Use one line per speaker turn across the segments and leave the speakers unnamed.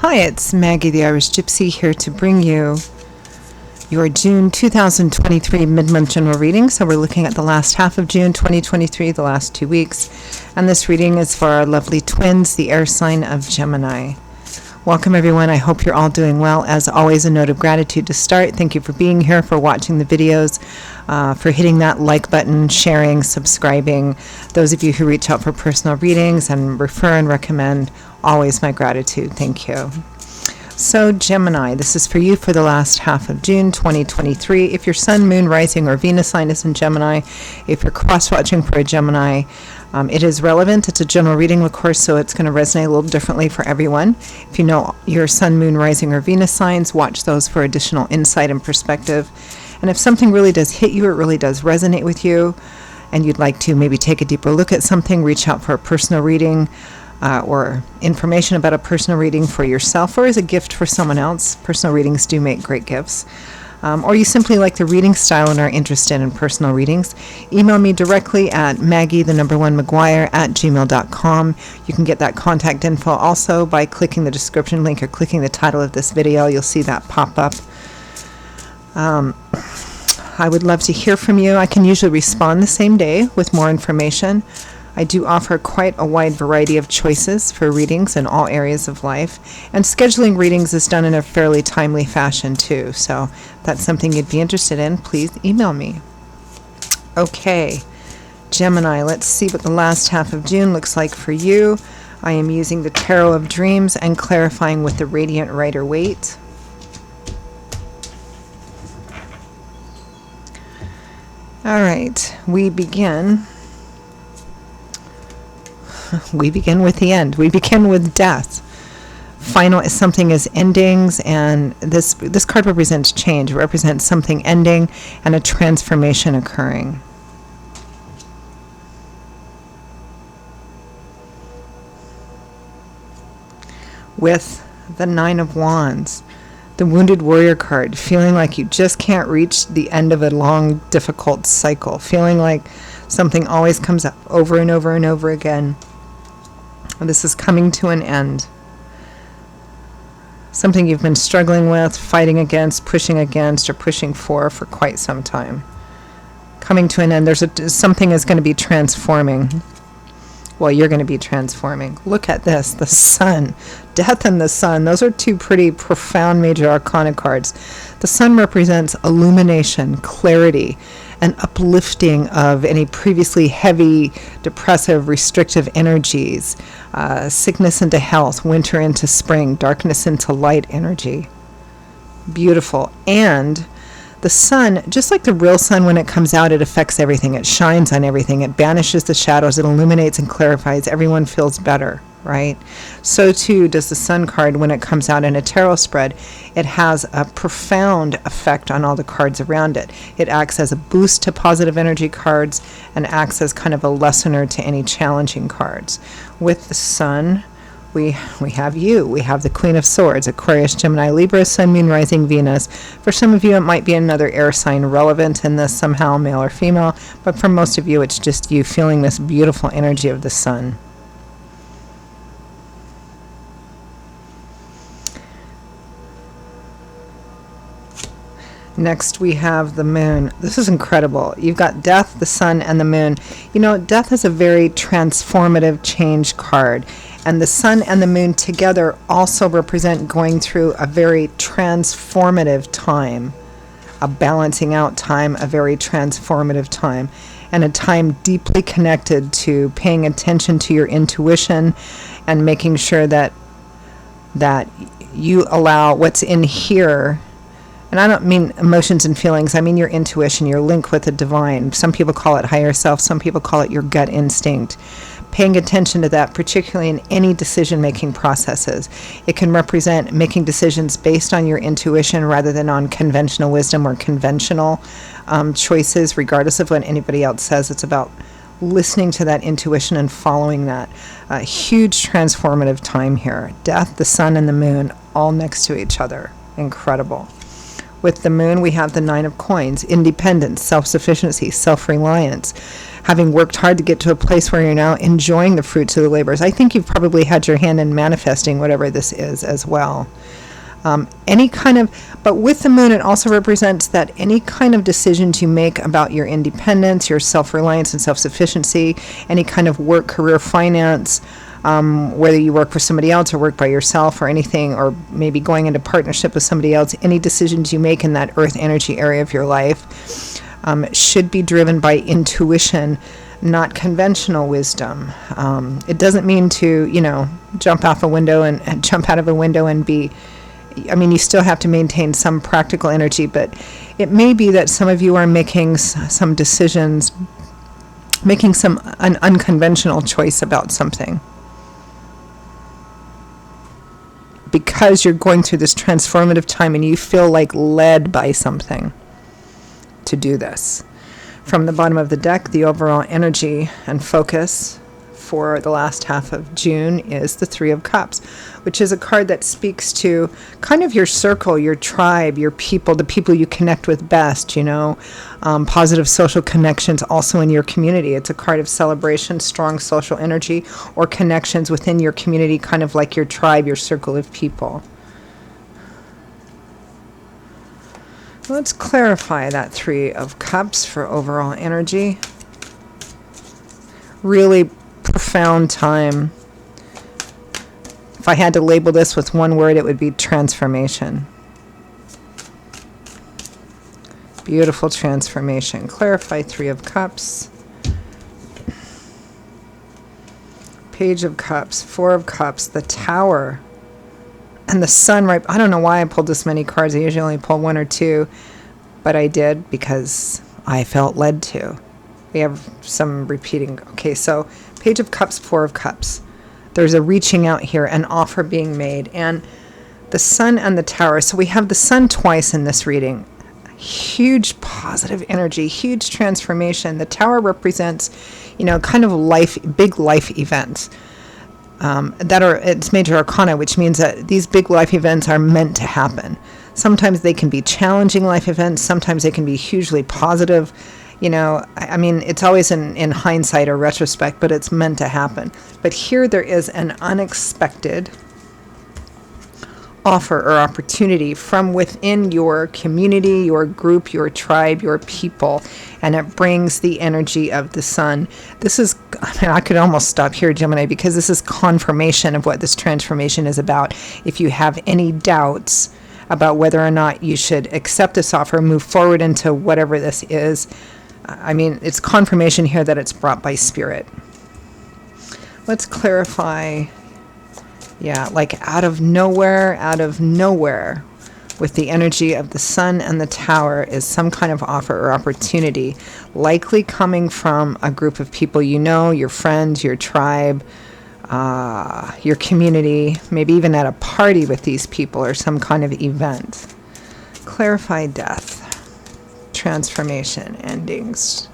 Hi, it's Maggie the Irish Gypsy here to bring you your June 2023 mid-month general reading. So we're looking at the last half of June 2023, the last 2 weeks. And this reading is for our lovely twins, the air sign of Gemini. Welcome everyone. I hope you're all doing well. As always, a note of gratitude to start. Thank you for being here, for watching the videos, for hitting that like button, sharing, subscribing. Those of you who reach out for personal readings and refer and recommend, always my gratitude. Thank you. So Gemini, this is for you for the last half of June 2023. If your sun, moon, rising, or Venus sign is in Gemini, if you're cross-watching for a Gemini, it is relevant. It's a general reading, of course, so it's going to resonate a little differently for everyone. If you know your sun, moon, rising, or Venus signs, watch those for additional insight and perspective. And if something really does hit you, it really does resonate with you, and you'd like to maybe take a deeper look at something, reach out for a personal reading, or information about a personal reading for yourself or as a gift for someone else. Personal readings do make great gifts. Or you simply like the reading style and are interested in personal readings, email me directly at maggie1mcguire@gmail.com. You can get that contact info also by clicking the description link or clicking the title of this video. You'll see that pop up. I would love to hear from you. I can usually respond the same day with more information. I do offer quite a wide variety of choices for readings in all areas of life, and scheduling readings is done in a fairly timely fashion too, so if that's something you'd be interested in, please email me. Okay, Gemini, let's see what the last half of June looks like for you. I am using the Tarot of Dreams and clarifying with the Radiant Rider-Waite. All right, we begin with the end. We begin with death. Final is something is endings, and this card represents change. It represents something ending and a transformation occurring. With the Nine of Wands, the Wounded Warrior card, feeling like you just can't reach the end of a long, difficult cycle, feeling like something always comes up over and over and over again. This is coming to an end. Something you've been struggling with, fighting against, or pushing for quite some time. Coming to an end. Something is going to be transforming. Well, you're going to be transforming. Look at this. The Sun. Death and the Sun. Those are two pretty profound major arcana cards. The Sun represents illumination, clarity, an uplifting of any previously heavy, depressive, restrictive energies, sickness into health, winter into spring, darkness into light energy. Beautiful. And the Sun, just like the real sun, when it comes out, it affects everything. It shines on everything. It banishes the shadows. It illuminates and clarifies. Everyone feels better, right? So too does the Sun card when it comes out in a tarot spread. It has a profound effect on all the cards around it. It acts as a boost to positive energy cards and acts as kind of a lessener to any challenging cards. With the Sun, we have you. We have the Queen of Swords, Aquarius, Gemini, Libra, Sun, Moon, Rising, Venus. For some of you, it might be another air sign relevant in this somehow, male or female, but for most of you, it's just you feeling this beautiful energy of the Sun. Next, we have the Moon. This is incredible. You've got Death, the Sun, and the Moon. You know, Death is a very transformative change card. And the Sun and the Moon together also represent going through a very transformative time. A balancing out time, a very transformative time. And a time deeply connected to paying attention to your intuition and making sure that you allow what's in here. And I don't mean emotions and feelings. I mean your intuition, your link with the divine. Some people call it higher self. Some people call it your gut instinct. Paying attention to that, particularly in any decision-making processes. It can represent making decisions based on your intuition rather than on conventional wisdom or conventional choices, regardless of what anybody else says. It's about listening to that intuition and following that. A huge transformative time here. Death, the Sun, and the Moon all next to each other. Incredible. With the Moon, we have the Nine of Coins, independence, self-sufficiency, self-reliance. having worked hard to get to a place where you're now enjoying the fruits of the labors. I think you've probably had your hand in manifesting whatever this is as well. But with the moon, it also represents that any kind of decisions you make about your independence, your self-reliance and self-sufficiency, any kind of work, career, finance, whether you work for somebody else or work by yourself or anything, or maybe going into partnership with somebody else, any decisions you make in that earth energy area of your life should be driven by intuition, not conventional wisdom. It doesn't mean to, jump out of a window and be, you still have to maintain some practical energy, but it may be that some of you are making some decisions, making an unconventional choice about something, because you're going through this transformative time and you feel like led by something to do this. From the bottom of the deck, the overall energy and focus for the last half of June is the Three of Cups, which is a card that speaks to kind of your circle, your tribe, your people, the people you connect with best, positive social connections also in your community. It's a card of celebration, strong social energy, or connections within your community, kind of like your tribe, your circle of people. Let's clarify that Three of Cups for overall energy. Really profound time. If I had to label this with one word, it would be transformation. Beautiful transformation. Clarify Three of Cups. Page of Cups, Four of Cups, the Tower, and the Sun. Right. I don't know why I pulled this many cards. I usually only pull one or two, but I did because I felt led to. We have some repeating. Okay, so Page of Cups, Four of Cups. There's a reaching out here, an offer being made, and the Sun and the Tower. So we have the Sun twice in this reading. Huge positive energy, huge transformation. The Tower represents, kind of big life events. It's major arcana, which means that these big life events are meant to happen. Sometimes they can be challenging life events. Sometimes they can be hugely positive. It's always in hindsight or retrospect, but it's meant to happen. But here there is an unexpected offer or opportunity from within your community, your group, your tribe, your people, and it brings the energy of the Sun. This is, I could almost stop here, Gemini, because this is confirmation of what this transformation is about. If you have any doubts about whether or not you should accept this offer, move forward into whatever this is, it's confirmation here that it's brought by Spirit. Let's clarify. Yeah, like out of nowhere, with the energy of the Sun and the Tower is some kind of offer or opportunity, likely coming from a group of people your friends, your tribe, your community, maybe even at a party with these people or some kind of event. Clarify death, transformation, endings.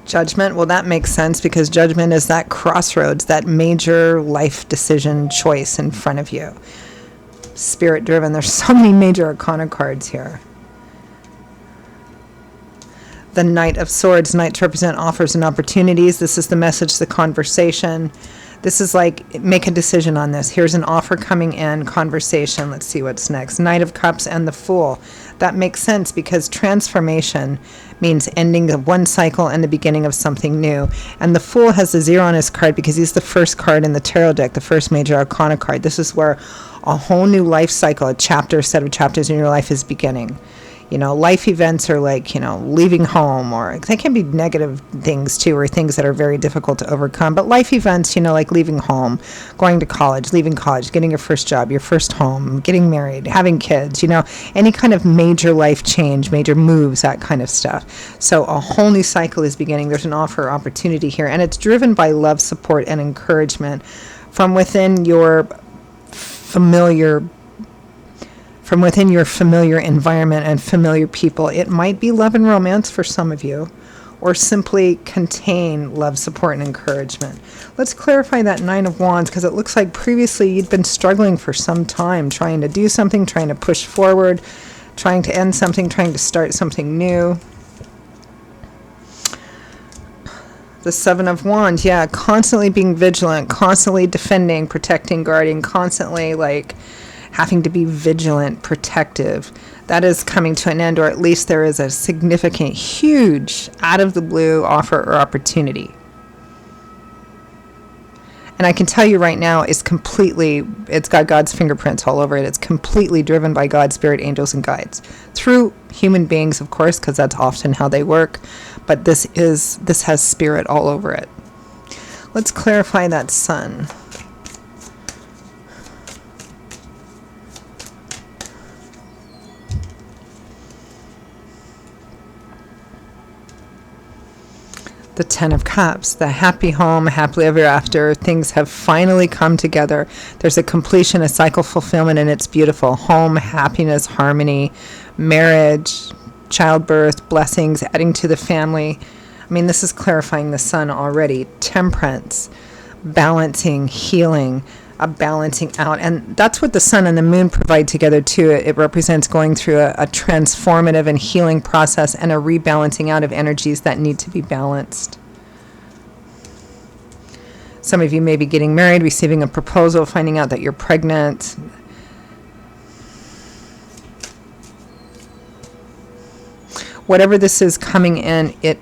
Judgment, well, that makes sense because judgment is that crossroads, that major life decision choice in front of you. Spirit driven. There's so many major arcana cards here. The Knight of Swords. Knights represent offers and opportunities. This is the message, the conversation. This is like, make a decision on this. Here's an offer coming in, conversation. Let's see what's next. Knight of Cups and the Fool. That makes sense because transformation means ending of one cycle and the beginning of something new. And the Fool has the 0 on his card because he's the first card in the tarot deck, the first major arcana card. This is where a whole new life cycle, a set of chapters in your life is beginning. Life events are like, leaving home, or they can be negative things too, or things that are very difficult to overcome. But life events, like leaving home, going to college, leaving college, getting your first job, your first home, getting married, having kids, any kind of major life change, major moves, that kind of stuff. So a whole new cycle is beginning. There's an offer or opportunity here, and it's driven by love, support, and encouragement from within your familiar environment and familiar people. It might be love and romance for some of you, or simply contain love, support, and encouragement. Let's clarify that Nine of Wands, because it looks like previously you'd been struggling for some time, trying to do something, trying to push forward, trying to end something, trying to start something new. The Seven of Wands, yeah, constantly being vigilant, constantly defending, protecting, guarding, constantly like having to be vigilant, protective. That is coming to an end, or at least there is a significant, huge, out of the blue offer or opportunity. And I can tell you right now, it's got God's fingerprints all over it. It's completely driven by God's spirit, angels, and guides. Through human beings, of course, because that's often how they work. But this has spirit all over it. Let's clarify that sun. The Ten of Cups, the happy home, happily ever after. Things have finally come together. There's a completion, a cycle fulfillment, and it's beautiful. Home, happiness, harmony, marriage, childbirth, blessings, adding to the family. I mean, this is clarifying the sun already. Temperance, balancing, healing, a balancing out. And that's what the sun and the moon provide together too. It represents going through a transformative and healing process and a rebalancing out of energies that need to be balanced. Some of you may be getting married, receiving a proposal, finding out that you're pregnant. Whatever this is coming in, it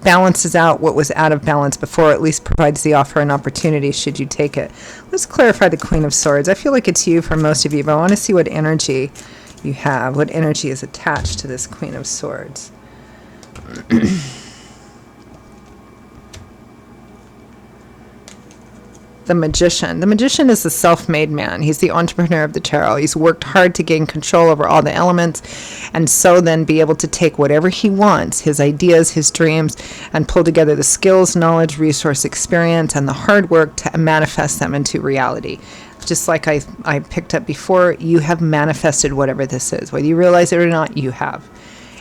balances out what was out of balance before, at least provides the offer and opportunity should you take it. Let's clarify the Queen of Swords. I feel like it's you for most of you, but I want to see what energy you have, what energy is attached to this Queen of Swords. The Magician. The Magician is the self-made man. He's the entrepreneur of the tarot. He's worked hard to gain control over all the elements and so then be able to take whatever he wants, his ideas, his dreams, and pull together the skills, knowledge, resource, experience, and the hard work to manifest them into reality. Just like I picked up before, you have manifested whatever this is. Whether you realize it or not, you have.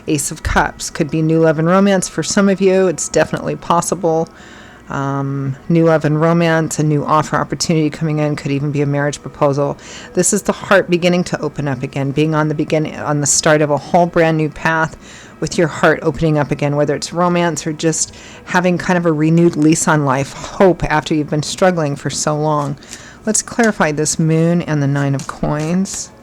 Ace of Cups. Could be new love and romance for some of you. It's definitely possible. New love and romance, a new offer opportunity coming in, could even be a marriage proposal. This is the heart beginning to open up again, being on the start of a whole brand new path with your heart opening up again, whether it's romance or just having kind of a renewed lease on life, hope after you've been struggling for so long. Let's clarify this moon and the Nine of Coins.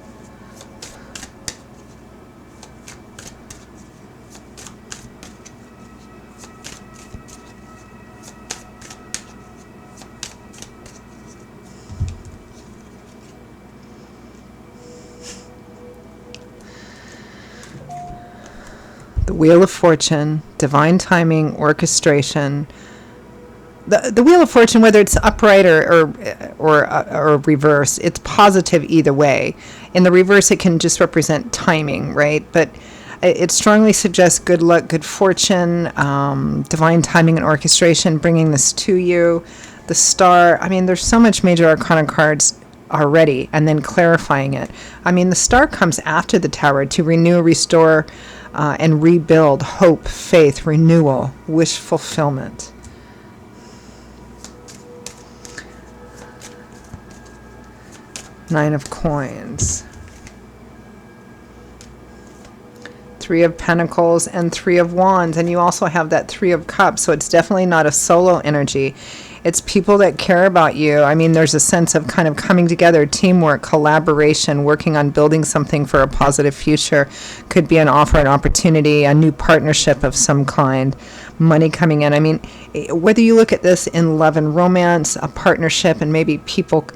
The Wheel of Fortune, divine timing, orchestration. The Wheel of Fortune, whether it's upright or reverse, it's positive either way. In the reverse, it can just represent timing, right? But it strongly suggests good luck, good fortune, divine timing and orchestration, bringing this to you. The Star, I mean, there's so much major arcana cards already, and then clarifying it. I mean, the Star comes after the Tower to renew, restore, and rebuild, hope, faith, renewal, wish fulfillment. Nine of Coins. Three of Pentacles and Three of Wands. And you also have that Three of Cups. So it's definitely not a solo energy. It's people that care about you. I mean, there's a sense of kind of coming together, teamwork, collaboration, working on building something for a positive future. Could be an offer, an opportunity, a new partnership of some kind, money coming in. I mean, whether you look at this in love and romance, a partnership, and maybe people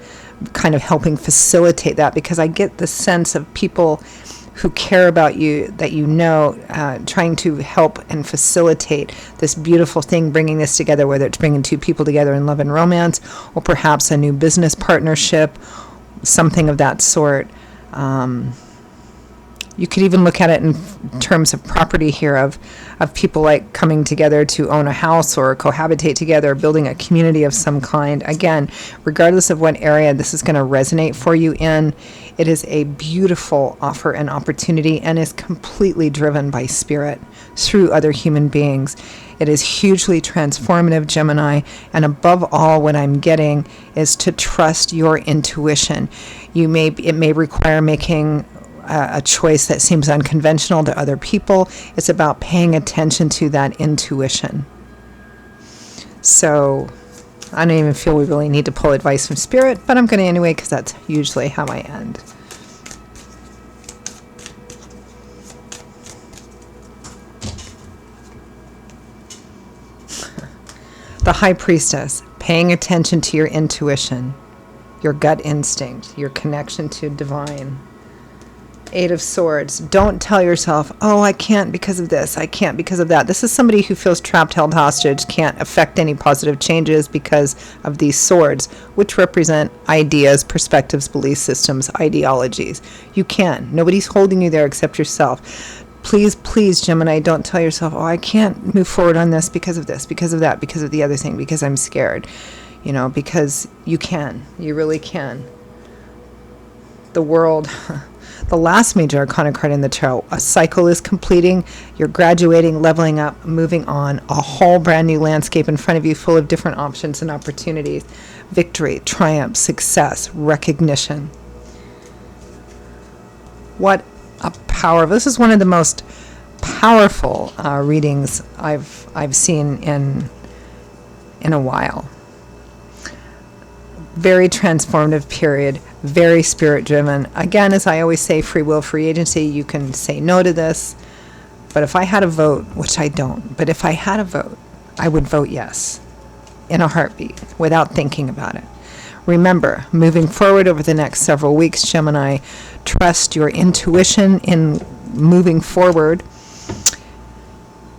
kind of helping facilitate that, because I get the sense of people who care about you, that you know, trying to help and facilitate this beautiful thing, bringing this together, whether it's bringing two people together in love and romance, or perhaps a new business partnership, something of that sort. You could even look at it in terms of property here, of people like coming together to own a house or cohabitate together, building a community of some kind. Again, regardless of what area this is going to resonate for you in, it is a beautiful offer and opportunity and is completely driven by spirit through other human beings. It is hugely transformative, Gemini, and above all, what I'm getting is to trust your intuition. It may require making a choice that seems unconventional to other people. It's about paying attention to that intuition. So I don't even feel we really need to pull advice from Spirit, but I'm going to anyway, because that's usually how I end. The High Priestess, paying attention to your intuition, your gut instinct, your connection to divine. Eight of Swords. Don't tell yourself, oh, I can't because of this, I can't because of that. This is somebody who feels trapped, held hostage, can't affect any positive changes because of these swords, which represent ideas, perspectives, belief systems, ideologies. You can. Nobody's holding you there except yourself. Please, please, Gemini, don't tell yourself, oh, I can't move forward on this, because of that, because of the other thing, because I'm scared. Because you can. You really can. The World, the last major arcana card in the tarot. A cycle is completing. You're graduating, leveling up, moving on. A whole brand new landscape in front of you full of different options and opportunities. Victory, triumph, success, recognition. What a power. This is one of the most powerful readings I've seen in a while. Very transformative period, very spirit driven. Again, as I always say, free will, free agency. You can say no to this, but if I had a vote, which I don't, but if I had a vote, I would vote yes in a heartbeat without thinking about it. Remember, moving forward over the next several weeks, Gemini, trust your intuition in moving forward,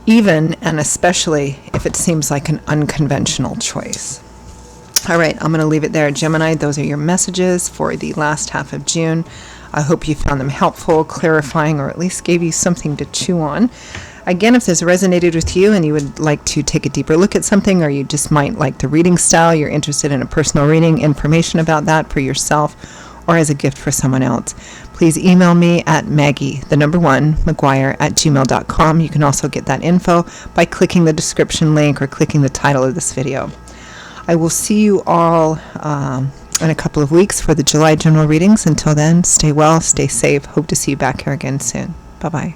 even and especially if it seems like an unconventional choice. All right, I'm going to leave it there, Gemini. Those are your messages for the last half of June. I hope you found them helpful, clarifying, or at least gave you something to chew on. Again, if this resonated with you and you would like to take a deeper look at something, or you just might like the reading style, you're interested in a personal reading, information about that for yourself or as a gift for someone else, please email me at Maggie1McGuire@gmail.com. You can also get that info by clicking the description link or clicking the title of this video. I will see you all in a couple of weeks for the July general readings. Until then, stay well, stay safe. Hope to see you back here again soon. Bye-bye.